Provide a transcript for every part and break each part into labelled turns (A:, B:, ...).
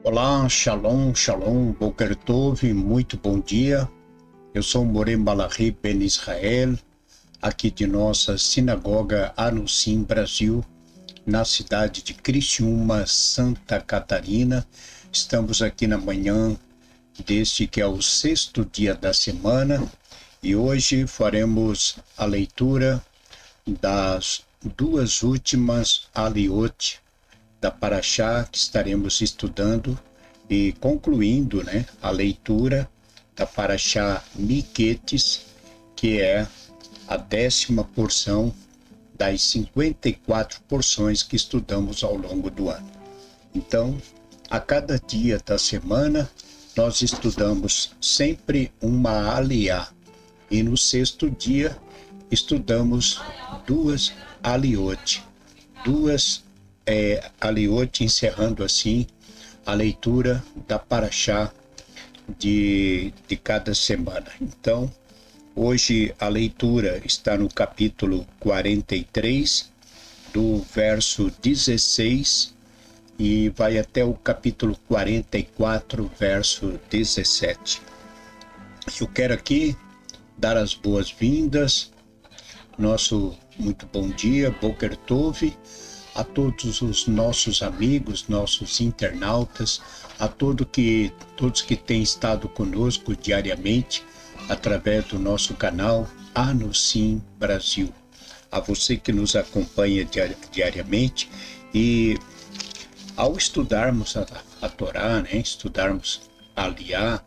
A: Olá, Shalom, Shalom, Boker Tov, muito bom dia. Eu sou Moré Malachi Ben Israel, aqui de nossa sinagoga Anussim, Brasil, na cidade de Criciúma, Santa Catarina. Estamos aqui na manhã deste que é o sexto dia da semana e hoje faremos a leitura das duas últimas aliot da Parashá que estaremos estudando e concluindo, a leitura da Parashá Miquetes, que é a 10ª porção das 54 porções que estudamos ao longo do ano. Então, a cada dia da semana, nós estudamos sempre uma aliá, e no sexto dia estudamos duas aliot, aliot, encerrando assim a leitura da Parashá de cada semana. Então, hoje a leitura está no capítulo 43, do verso 16, e vai até o capítulo 44, verso 17. Eu quero aqui dar as boas-vindas, nosso muito bom dia, Boker Tov, a todos os nossos amigos, nossos internautas, a todos que têm estado conosco diariamente através do nosso canal Anussim Brasil. A você que nos acompanha diariamente, e ao estudarmos a Torá, estudarmos a Aliá,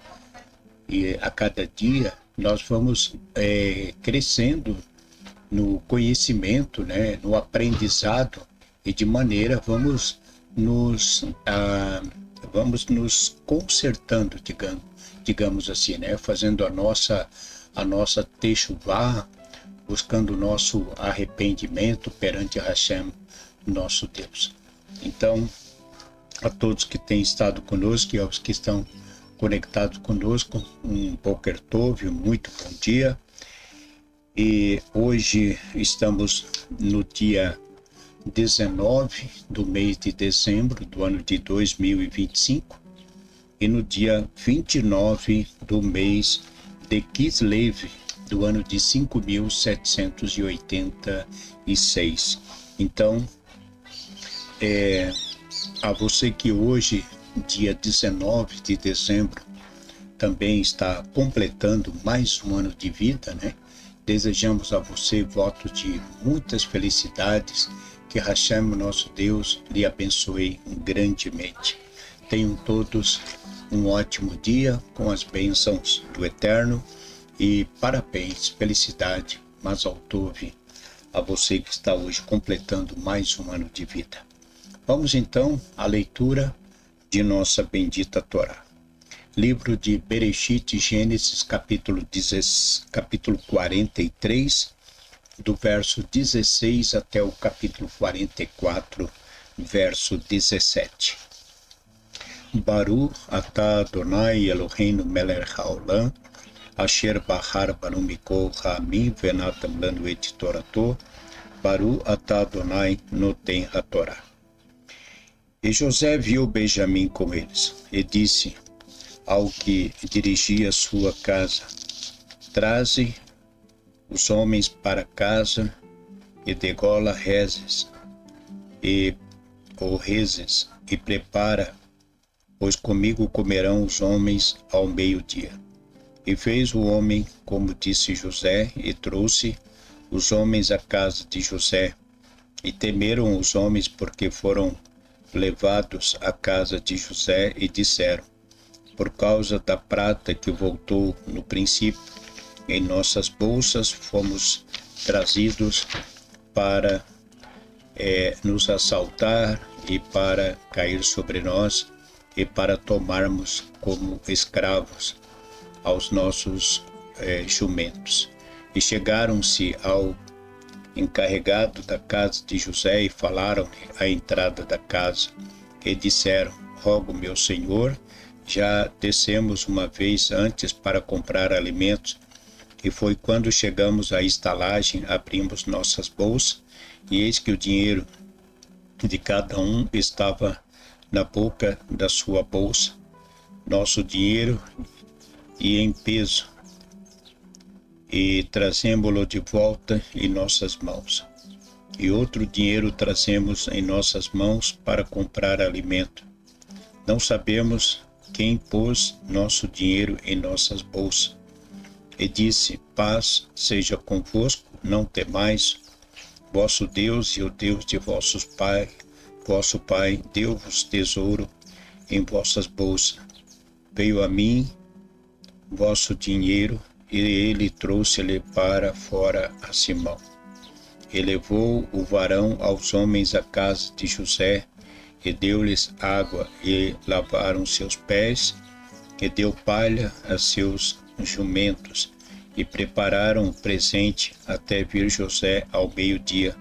A: e a cada dia nós vamos crescendo no conhecimento, no aprendizado, e de maneira vamos nos consertando, digamos assim, fazendo a nossa techuvá, buscando o nosso arrependimento perante Hashem, nosso Deus. Então, a todos que têm estado conosco e aos que estão conectados conosco, um Boker Tov, muito bom dia. E hoje estamos no dia 19 do mês de dezembro do ano de 2025 e no dia 29 do mês de Kislev do ano de 5.786. Então, a você que hoje, dia 19 de dezembro, também está completando mais um ano de vida, Desejamos a você votos de muitas felicidades, que Hashem, nosso Deus, lhe abençoe grandemente. Tenham todos um ótimo dia com as bênçãos do Eterno e parabéns, felicidade, Mazal Tov, a você que está hoje completando mais um ano de vida. Vamos então à leitura de nossa bendita Torá. Livro de Bereshit, Gênesis, capítulo 43, do verso 16 até o capítulo 44, verso 17. Baru atah Adonai Eloheinu melech haolam, asher bahar banu mikol ha'amim venatam lanu et torato, Baru atah Adonai noten hatorá. E José viu Benjamim com eles, e disse ao que dirigia sua casa: traze os homens para casa e degola rezes e prepara, pois comigo comerão os homens ao meio-dia. E fez o homem como disse José, e trouxe os homens à casa de José. E temeram os homens, porque foram levados à casa de José, e disseram: por causa da prata que voltou no princípio, em nossas bolsas fomos trazidos para nos assaltar e para cair sobre nós e para tomarmos como escravos aos nossos jumentos. E chegaram-se ao encarregado da casa de José e falaram-lhe à entrada da casa, e disseram: rogo, meu senhor, já descemos uma vez antes para comprar alimentos, e foi quando chegamos à estalagem, abrimos nossas bolsas, e eis que o dinheiro de cada um estava na boca da sua bolsa nosso dinheiro e em peso, e trazemo-lo de volta em nossas mãos. E outro dinheiro trazemos em nossas mãos para comprar alimento. Não sabemos quem pôs nosso dinheiro em nossas bolsas. E disse: paz seja convosco, não temais. Vosso Deus e o Deus de vosso Pai deu-vos tesouro em vossas bolsas. Veio a mim vosso dinheiro, e ele trouxe-lhe para fora a Simão. E levou o varão aos homens à casa de José, e deu-lhes água, e lavaram seus pés, e deu palha a seus jumentos, e prepararam o presente até vir José ao meio-dia,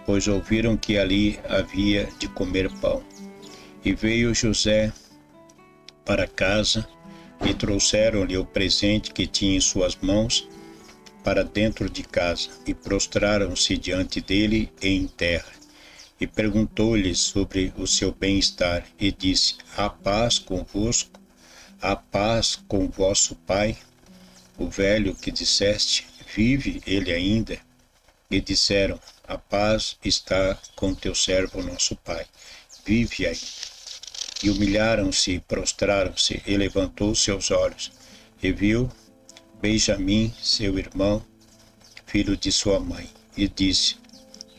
A: pois ouviram que ali havia de comer pão. E veio José para casa, e trouxeram-lhe o presente que tinha em suas mãos para dentro de casa, e prostraram-se diante dele em terra. E perguntou-lhe sobre o seu bem-estar, e disse: há paz convosco? Há paz com vosso pai? O velho que disseste, vive ele ainda? E disseram: a paz está com teu servo nosso pai, vive ainda. E humilharam-se e prostraram-se, e levantou seus olhos, e viu Benjamim, seu irmão, filho de sua mãe, e disse: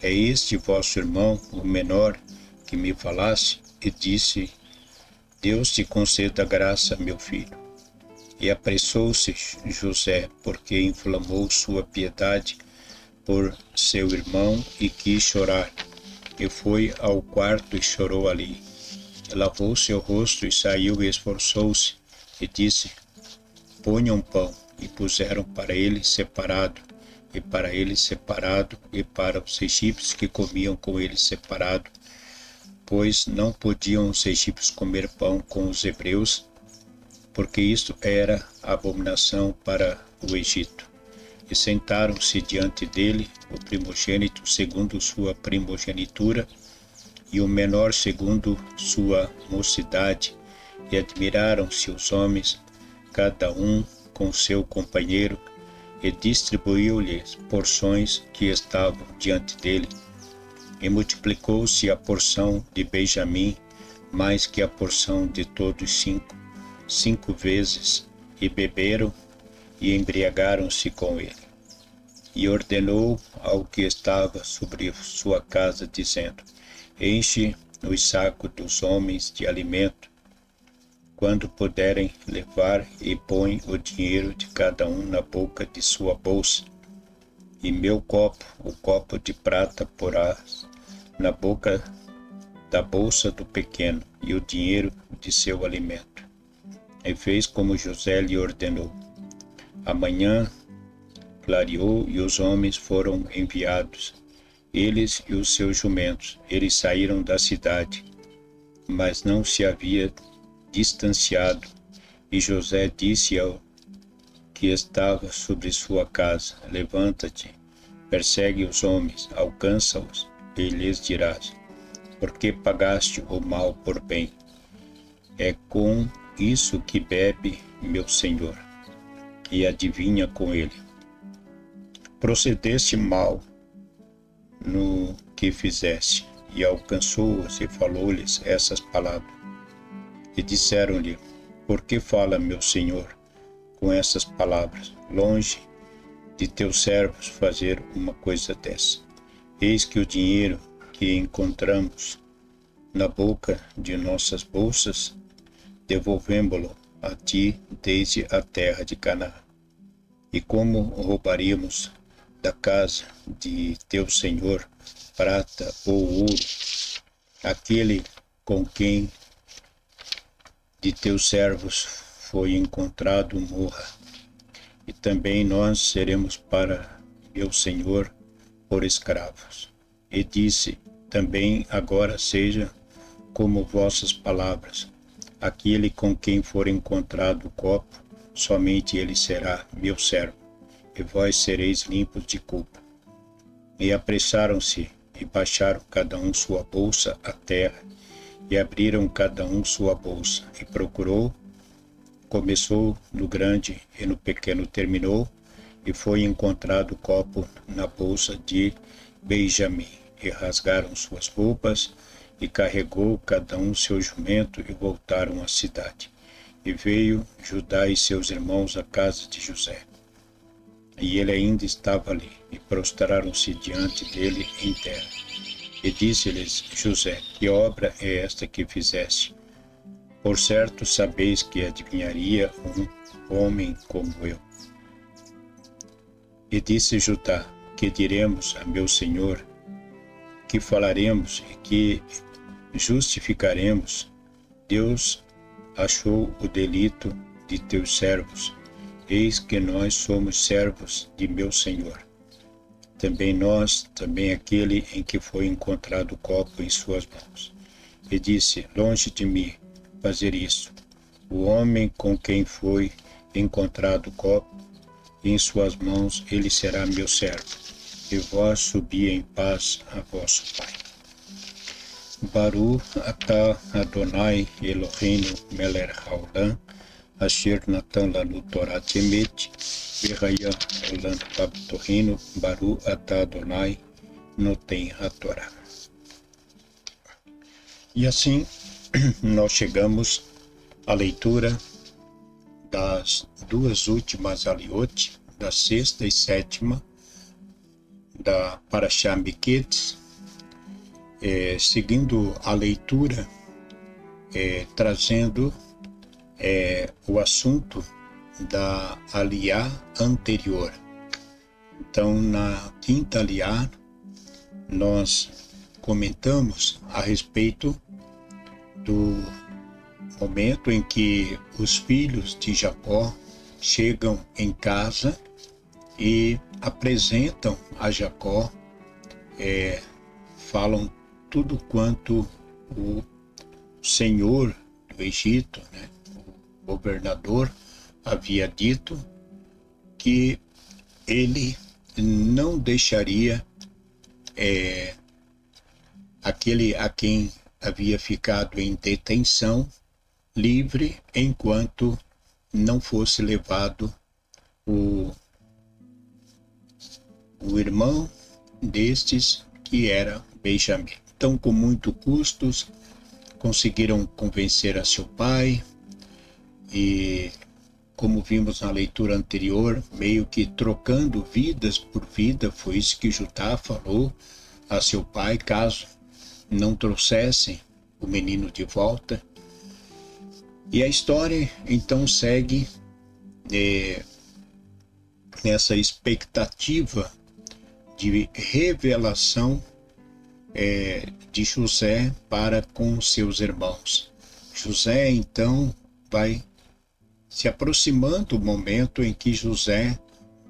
A: é este vosso irmão, o menor, que me falasse? E disse: Deus te conceda graça, meu filho. E apressou-se José, porque inflamou sua piedade por seu irmão, e quis chorar. E foi ao quarto e chorou ali. E lavou seu rosto e saiu e esforçou-se, e disse: ponham pão. E puseram para ele separado, e para ele separado, e para os egípcios que comiam com ele separado, pois não podiam os egípcios comer pão com os hebreus, porque isto era abominação para o Egito. E sentaram-se diante dele o primogênito segundo sua primogenitura, e o menor segundo sua mocidade, e admiraram-se os homens, cada um com seu companheiro, e distribuiu-lhes porções que estavam diante dele. E multiplicou-se a porção de Benjamim mais que a porção de todos cinco vezes, e beberam e embriagaram-se com ele. E ordenou ao que estava sobre sua casa, dizendo: enche os sacos dos homens de alimento, quando puderem levar, e põe o dinheiro de cada um na boca de sua bolsa. E meu copo, o copo de prata, porás na boca da bolsa do pequeno, e o dinheiro de seu alimento. E fez como José lhe ordenou. Amanhã clareou, e os homens foram enviados, eles e os seus jumentos. Eles saíram da cidade, mas não se havia distanciado. E José disse ao que estava sobre sua casa: levanta-te, persegue os homens, alcança-os, e lhes dirás: por que pagaste o mal por bem? É com isso que bebe meu senhor. E adivinha com ele: procedeste mal no que fizeste. E alcançou-os e falou-lhes essas palavras. E disseram-lhe: por que fala meu senhor com essas palavras? Longe de teus servos fazer uma coisa dessa. Eis que o dinheiro que encontramos na boca de nossas bolsas, devolvemo-lo a ti desde a terra de Canaã. E como roubaríamos da casa de teu senhor prata ou ouro, aquele com quem de teus servos foi encontrado morra, e também nós seremos para meu senhor por escravos. E disse também: agora seja como vossas palavras. Aquele com quem for encontrado o copo, somente ele será meu servo, e vós sereis limpos de culpa. E apressaram-se e baixaram cada um sua bolsa à terra, e abriram cada um sua bolsa, e procurou, começou no grande e no pequeno terminou, e foi encontrado o copo na bolsa de Benjamim. E rasgaram suas roupas, e carregou cada um seu jumento, e voltaram à cidade. E veio Judá e seus irmãos à casa de José. E ele ainda estava ali, e prostraram-se diante dele em terra. E disse-lhes José: que obra é esta que fizeste? Por certo sabeis que adivinharia um homem como eu. E disse Judá: que diremos a meu senhor? Que falaremos e que justificaremos? Deus achou o delito de teus servos. Eis que nós somos servos de meu senhor. Também nós, também aquele em que foi encontrado o copo em suas mãos. E disse: longe de mim fazer isso. O homem com quem foi encontrado o copo em suas mãos, ele será meu servo. E vós subi em paz a vosso pai. Baruch atah Adonai Eloheinu melech haolam, asher natan lanu Torah emet, v'haya olam tabtorrino, Baruch atah Adonai noten haTorah. E assim nós chegamos à leitura das duas últimas aliote, da sexta e sétima, da Parashá Miketz, seguindo a leitura, trazendo o assunto da aliá anterior. Então, na quinta aliá, nós comentamos a respeito do momento em que os filhos de Jacó chegam em casa e apresentam a Jacó, falam tudo quanto o senhor do Egito, né, o governador, havia dito, que ele não deixaria aquele a quem havia ficado em detenção livre enquanto não fosse levado o irmão destes, que era Benjamim. Então, com muito custos, conseguiram convencer a seu pai e, como vimos na leitura anterior, meio que trocando vidas por vida, foi isso que Judá falou a seu pai, caso não trouxessem o menino de volta. E a história então segue nessa expectativa de revelação de José para com seus irmãos. José então vai se aproximando do momento em que José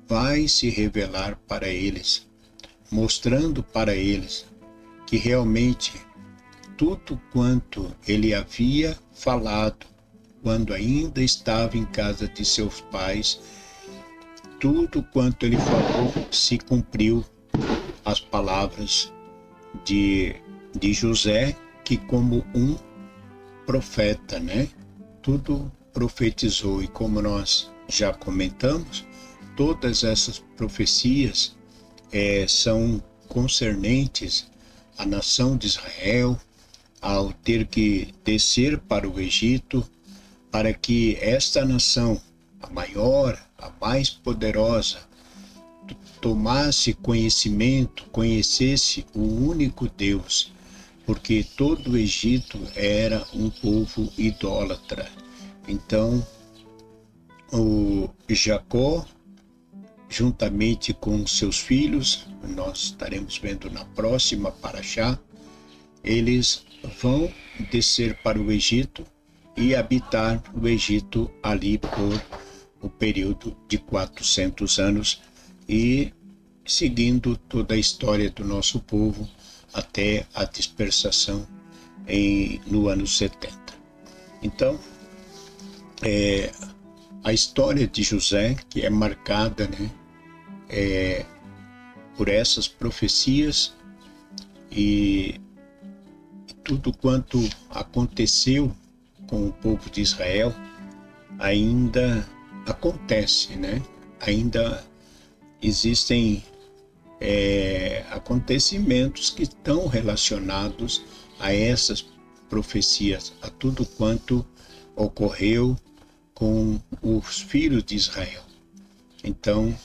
A: vai se revelar para eles, mostrando para eles que realmente tudo quanto ele havia falado quando ainda estava em casa de seus pais, tudo quanto ele falou se cumpriu. As palavras de José, que como um profeta, né, tudo profetizou. E como nós já comentamos, todas essas profecias são concernentes à nação de Israel, ao ter que descer para o Egito, para que esta nação, a maior, a mais poderosa, tomasse conhecimento, conhecesse o único Deus, porque todo o Egito era um povo idólatra. Então, o Jacó, juntamente com seus filhos, nós estaremos vendo na próxima Parashá, eles vão descer para o Egito e habitar o Egito ali por o período de 400 anos e seguindo toda a história do nosso povo até a dispersação no ano 70. Então, a história de José, que é marcada, né, por essas profecias e tudo quanto aconteceu com o povo de Israel ainda acontece, né? Ainda existem acontecimentos que estão relacionados a essas profecias, a tudo quanto ocorreu com os filhos de Israel. Então,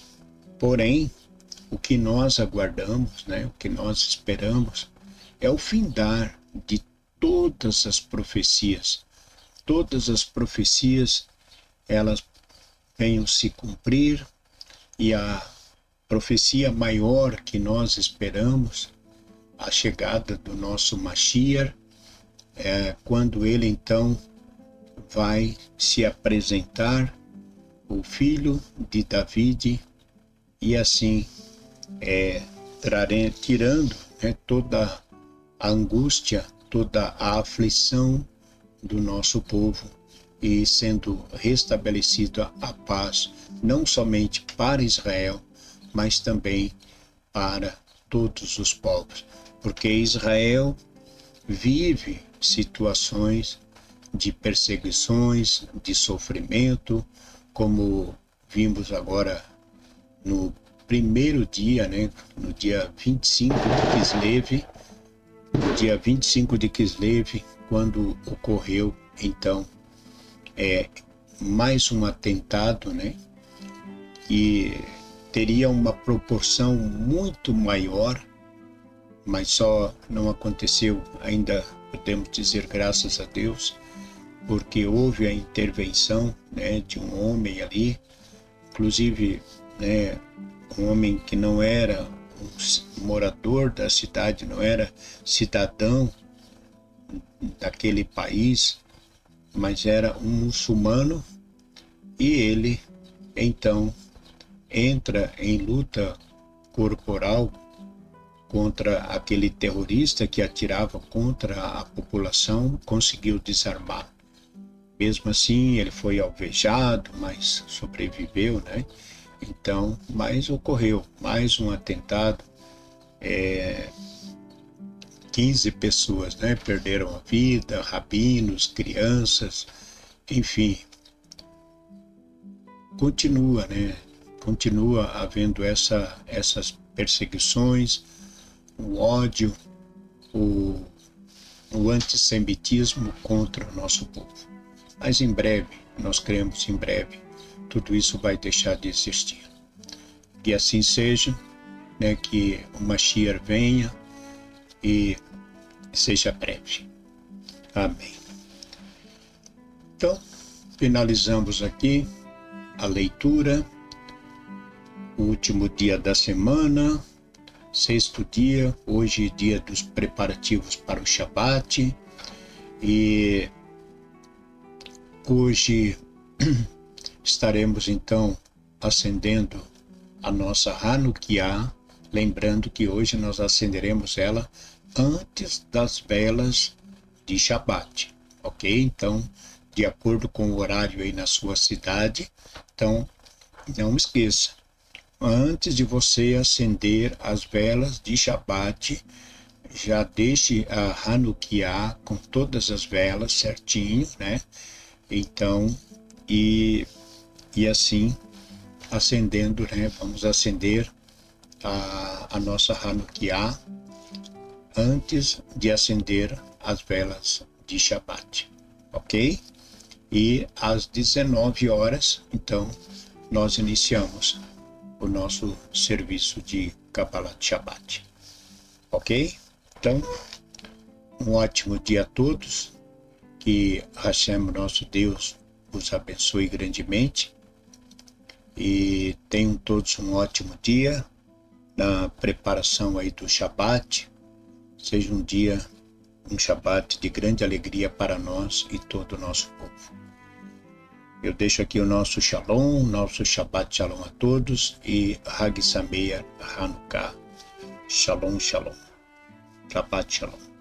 A: porém, o que nós aguardamos, né, o que nós esperamos, é o findar de todas as profecias. Todas as profecias, elas venham se cumprir, e a profecia maior que nós esperamos, a chegada do nosso Mashiach, quando ele então vai se apresentar, o filho de David, e assim tirando, né, toda a angústia, toda a aflição do nosso povo, e sendo restabelecida a paz, não somente para Israel, mas também para todos os povos, porque Israel vive situações de perseguições, de sofrimento, como vimos agora no primeiro dia, né, no dia 25 de Kislev, quando ocorreu, então, mais um atentado, né, que teria uma proporção muito maior, mas só não aconteceu ainda, podemos dizer, graças a Deus, porque houve a intervenção, né, de um homem ali, inclusive, né, um homem que não era um morador da cidade, não era cidadão daquele país, mas era um muçulmano, e ele então entra em luta corporal contra aquele terrorista que atirava contra a população, conseguiu desarmar. Mesmo assim, ele foi alvejado, mas sobreviveu, né? Então, mas ocorreu mais um atentado, 15 pessoas, né, perderam a vida, rabinos, crianças, enfim. Continua, né? Continua havendo essas perseguições, o ódio, o antissemitismo contra o nosso povo. Mas em breve, nós cremos, em breve, tudo isso vai deixar de existir. Que assim seja, né, que o Mashiach venha e seja breve. Amém. Então, finalizamos aqui a leitura, o último dia da semana, sexto dia, hoje dia dos preparativos para o Shabat, e hoje estaremos então acendendo a nossa Hanukkah, lembrando que hoje nós acenderemos ela antes das velas de Shabat, ok? Então, de acordo com o horário aí na sua cidade, então não esqueça, antes de você acender as velas de Shabat, já deixe a Hanukkah com todas as velas certinho, né? Então, e assim, acendendo, né? Vamos acender a nossa Hanukkah antes de acender as velas de Shabat, ok? E às 19 horas, então, nós iniciamos o nosso serviço de Kabbalat Shabbat, ok? Então, um ótimo dia a todos, que Hashem, nosso Deus, os abençoe grandemente, e tenham todos um ótimo dia na preparação aí do Shabbat. Seja um Shabbat de grande alegria para nós e todo o nosso povo. Eu deixo aqui o nosso Shalom, nosso Shabbat Shalom a todos, e Hag Sameach Hanukkah. Shalom, Shalom. Shabbat Shalom.